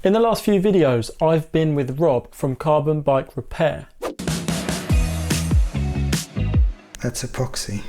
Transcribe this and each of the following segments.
In the last few videos, I've been with Rob from Carbon Bike Repair. That's epoxy.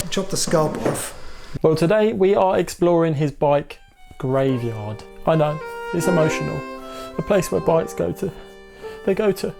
Chop the scalp off. Well, today we are exploring his bike graveyard. I know, it's emotional. A place where bikes go to. They go to.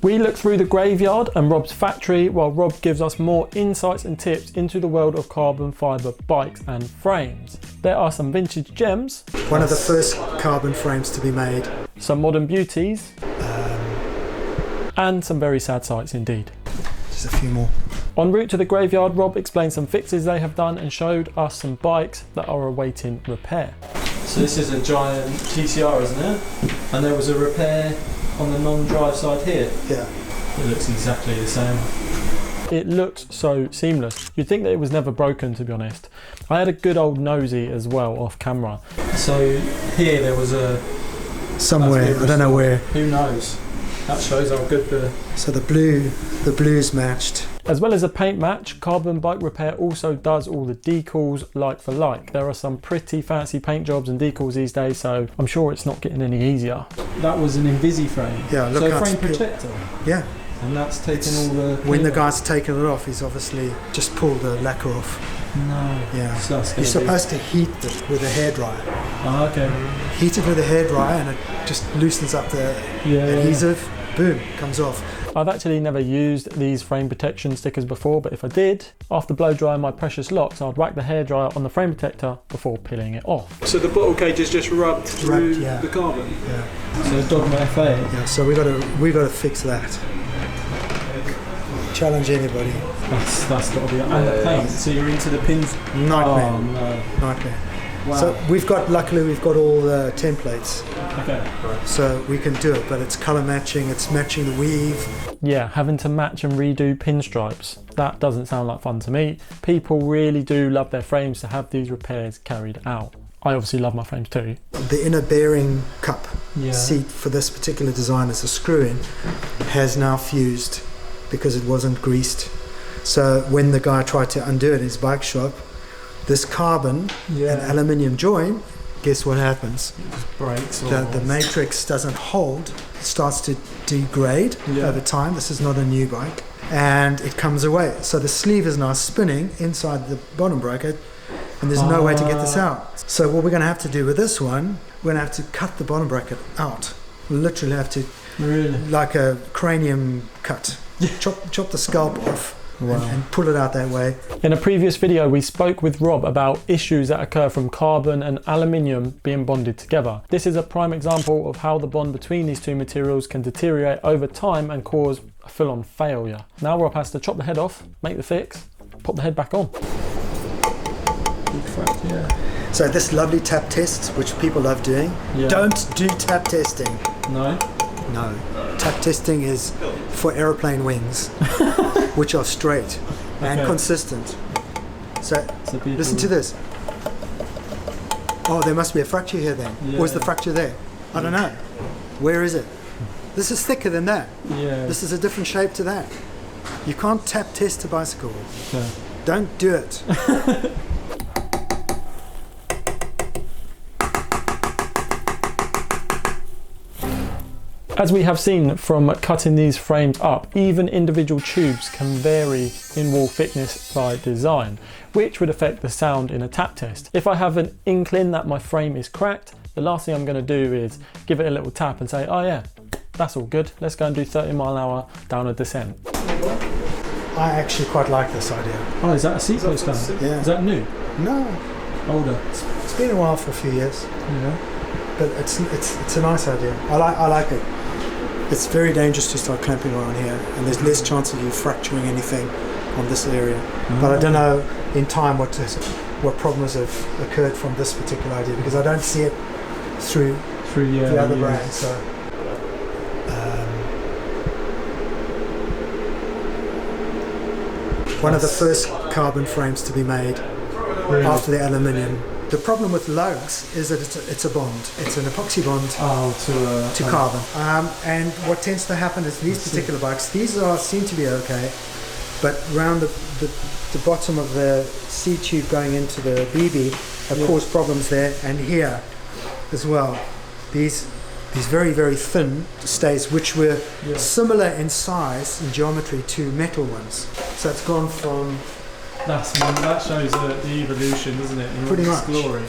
We look through the graveyard and Rob's factory while Rob gives us more insights and tips into the world of carbon fibre bikes and frames. There are some vintage gems. One of the first carbon frames to be made. Some modern beauties. And some very sad sights indeed. Just a few more. En route to the graveyard, Rob explained some fixes they have done and showed us some bikes that are awaiting repair. So this is a giant TCR, isn't it? And there was a repair on the non-drive side here. Yeah. It looks exactly the same. It looks so seamless. You'd think that it was never broken, to be honest. I had a good old nosy as well off camera. So here there was a... Somewhere, I don't know where. Who knows? That shows how good the... So the blues matched. As well as a paint match, Carbon Bike Repair also does all the decals like for like. There are some pretty fancy paint jobs and decals these days, so I'm sure it's not getting any easier. That was an Invisi frame. Yeah, look, so frame protector. Yeah. And that's taken all the... When the guy's taken it off, he's obviously just pulled the lacquer off. No. Yeah. So you're supposed to heat it with a hairdryer. Oh, okay. Heat it with a hairdryer and it just loosens up the adhesive. Yeah. Boom, comes off. I've actually never used these frame protection stickers before, but if I did, after blow drying my precious locks, I'd whack the hairdryer on the frame protector before peeling it off. So the bottle cage is just rubbed through the carbon? Yeah. So Dogma FA? Yeah, so we got to fix that. Challenge anybody. That's got to be... And the paint, so you're into the pins? Nightmare. Oh, no. Nightmare. Wow. So luckily we've got all the templates. Okay. So we can do it, but it's colour matching, it's matching the weave. Yeah, having to match and redo pinstripes. That doesn't sound like fun to me. People really do love their frames to have these repairs carried out. I obviously love my frames too. The inner bearing cup seat for this particular design as a screw-in has now fused because it wasn't greased. So when the guy tried to undo it in his bike shop, this carbon and aluminium joint, guess what happens? It just breaks. The matrix doesn't hold, it starts to degrade over time. This is not a new bike. And it comes away. So the sleeve is now spinning inside the bottom bracket and there's no way to get this out. So what we're going to have to do with this one, we're going to have to cut the bottom bracket out. We literally have to, like a cranium cut, chop the scalp off. Wow. And pull it out that way. In a previous video we spoke with Rob about issues that occur from carbon and aluminium being bonded together. This is a prime example of how the bond between these two materials can deteriorate over time and cause a full-on failure. Now Rob has to chop the head off, make the fix, pop the head back on. So this lovely tap test, which people love doing, don't do tap testing. No? No. Tap testing is for aeroplane wings, which are straight and consistent. So listen to this. Oh, there must be a fracture here then. Yeah. Or is the fracture there? I don't know. Where is it? This is thicker than that. Yeah. This is a different shape to that. You can't tap test a bicycle. Okay. Don't do it. As we have seen from cutting these frames up, even individual tubes can vary in wall thickness by design, which would affect the sound in a tap test. If I have an inkling that my frame is cracked, the last thing I'm going to do is give it a little tap and say, oh yeah, that's all good, let's go and do 30 mile an hour down a descent. I actually quite like this idea. Oh, is that a seat post stand? Yeah. Is that new? No. Older? It's been a while, for a few years. Yeah. But it's a nice idea. I like it. It's very dangerous to start clamping around here, and there's less chance of you fracturing anything on this area. But I don't know in time what problems have occurred from this particular idea, because I don't see it through the other brands. So one of the first carbon frames to be made after the aluminium. The problem with lugs is that it's a bond. It's an epoxy bond to carbon. And what tends to happen is these particular bikes, these seem to be okay, but around the bottom of the C tube going into the BB, have caused problems there, and here as well. These very, very thin stays, which were similar in size and geometry to metal ones. So it's gone from... That shows the evolution, doesn't it? In Pretty all much. its glory.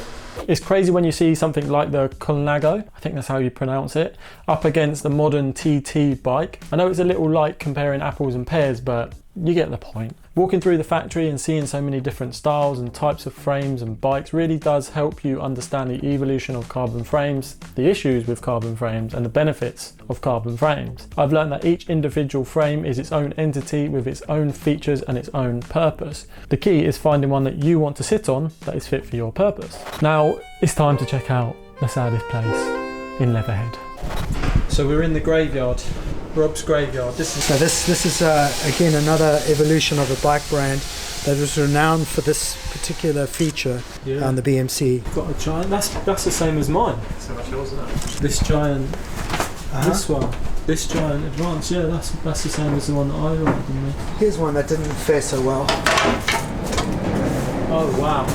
It's crazy when you see something like the Colnago, I think that's how you pronounce it, up against the modern TT bike. I know it's a little like comparing apples and pears, but you get the point. Walking through the factory and seeing so many different styles and types of frames and bikes really does help you understand the evolution of carbon frames, the issues with carbon frames and the benefits of carbon frames. I've learned that each individual frame is its own entity with its own features and its own purpose. The key is finding one that you want to sit on that is fit for your purpose. Now it's time to check out the saddest place in Leatherhead. So we're in the graveyard. Rob's graveyard. So this is again another evolution of a bike brand that was renowned for this particular feature on the BMC. Got a giant. That's the same as mine. So much yours, isn't it? This giant. This one. This giant Advance. Yeah, that's the same as the one that I rode with me. Here's one that didn't fare so well. Oh wow.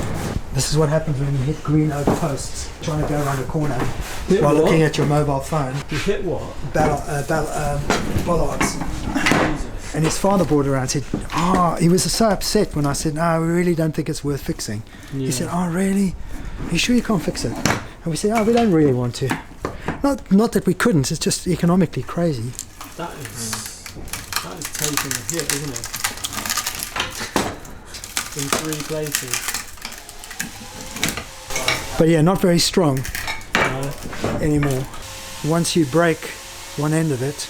This is what happens when you hit green oak posts trying to go around a corner Hit while what? looking at your mobile phone. You hit what? Bollards. And his father brought it around and said, he was so upset when I said, no, we really don't think it's worth fixing. Yeah. He said, oh, really? Are you sure you can't fix it? And we said, we don't really want to. Not that we couldn't, it's just economically crazy. That is taking a hit, isn't it? In 3 places. But yeah, not very strong anymore. Once you break one end of it,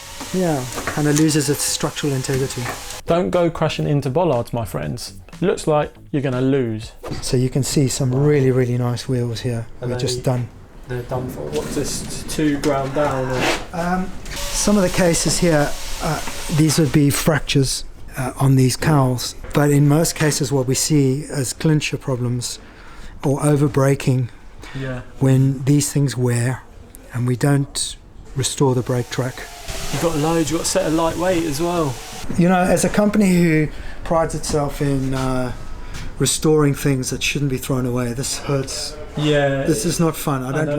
kind of loses its structural integrity. Don't go crashing into bollards, my friends. Looks like you're going to lose. So you can see some really, really nice wheels here. We're just done. They're done for. What's this? 2 ground down? Or? Some of the cases here, these would be fractures on these cowls. But in most cases, what we see as clincher problems or over braking when these things wear and we don't restore the brake track. You've got loads. You've got a set of lightweight as well. You know, as a company who prides itself in restoring things that shouldn't be thrown away, this hurts. Yeah. This is not fun. I don't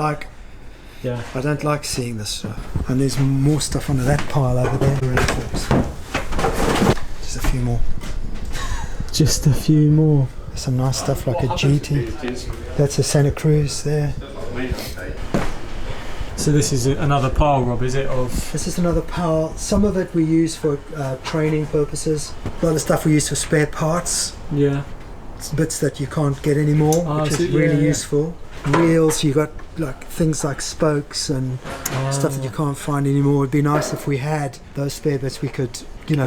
like seeing this stuff. And there's more stuff under that pile over there. Really, folks. Just a few more. Just a few more. There's some nice stuff like a GT. That's a Santa Cruz there. So this is another pile, Rob, is it? This is another pile. Some of it we use for training purposes. A lot of stuff we use for spare parts. Yeah. It's bits that you can't get anymore, which is really useful. Wheels, you got like things like spokes and stuff that you can't find anymore. It'd be nice if we had those spare bits. We could,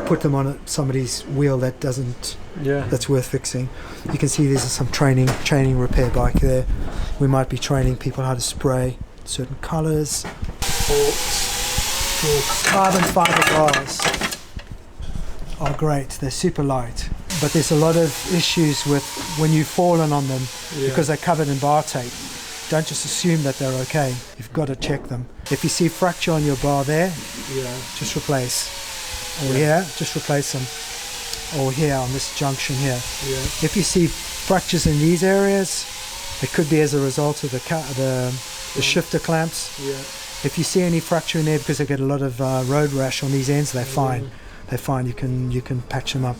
put them on somebody's wheel that doesn't. That's worth fixing. You can see there's some training repair bike there. We might be training people how to spray certain colours. Forks. Carbon fibre bars are great. They're super light. But there's a lot of issues with when you've fallen on them because they're covered in bar tape. Don't just assume that they're okay. You've got to check them. If you see fracture on your bar there, just replace. Or here, just replace them. Or here on this junction here. If you see fractures in these areas, it could be as a result of the shifter clamps. If you see any fracture in there because they get a lot of road rash on these ends, they're fine. They're fine. You can patch them up.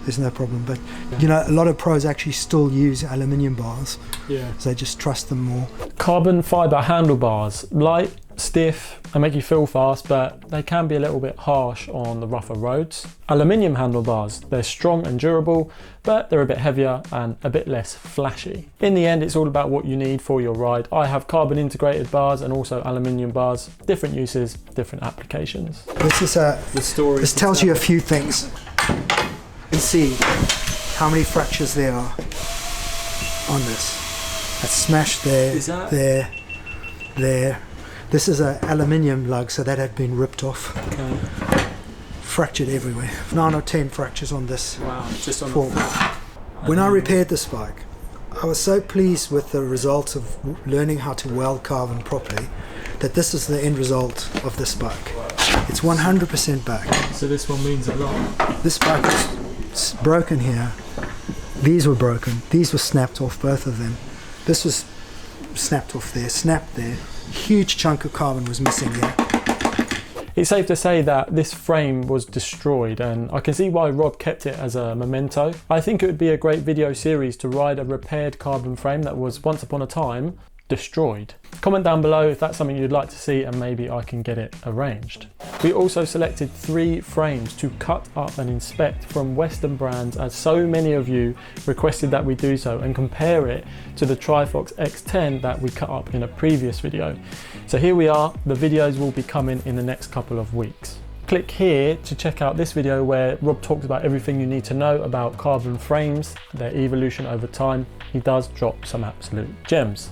There's no problem. But a lot of pros actually still use aluminium bars. So they just trust them more. Carbon fibre handlebars, light, stiff, and make you feel fast, but they can be a little bit harsh on the rougher roads. Aluminium handlebars, they're strong and durable, but they're a bit heavier and a bit less flashy. In the end, it's all about what you need for your ride. I have carbon integrated bars and also aluminium bars, different uses, different applications. This is this tells you a few things. You can see how many fractures there are on this. That's smashed there, there. This is an aluminium lug, so that had been ripped off. Okay. Fractured everywhere. 9 or 10 fractures on this. Wow, just on fork. When I repaired this bike, I was so pleased with the result of learning how to weld carbon properly that this is the end result of this bike. It's 100% back. So this one means a lot. This bike is broken here. These were broken. These were snapped off, both of them. This was snapped off there, snapped there. Huge chunk of carbon was missing here. It's safe to say that this frame was destroyed, and I can see why Rob kept it as a memento. I think it would be a great video series to ride a repaired carbon frame that was once upon a time destroyed. Comment down below if that's something you'd like to see, and maybe I can get it arranged. We also selected 3 frames to cut up and inspect from Western brands, as so many of you requested that we do so, and compare it to the Trifox X10 that we cut up in a previous video. So here we are. The videos will be coming in the next couple of weeks. Click here to check out this video where Rob talks about everything you need to know about carbon frames, their evolution over time. He does drop some absolute gems.